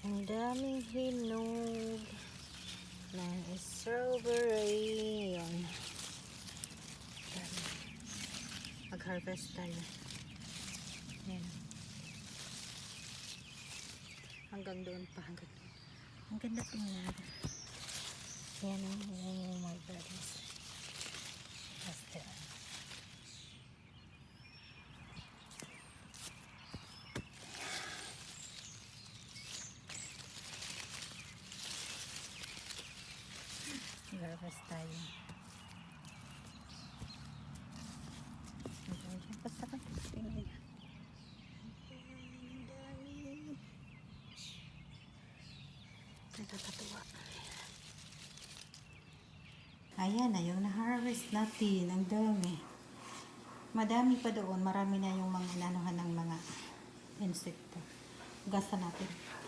Ang daming hinog ng strawberry. Yan. Mag-harvest tayo. Yan. Hanggang doon pa. Hanggang doon. Ang ganda tingnan. Yan. Oh my goodness. Basta. Harvest tayo. Basta ka. Tingnan. Ang dami. Nakakatuwa. Ayan na yung na-harvest natin. Ang dami. Madami pa doon. Marami na yung mga inanuhan ng mga insekto. Gasa natin.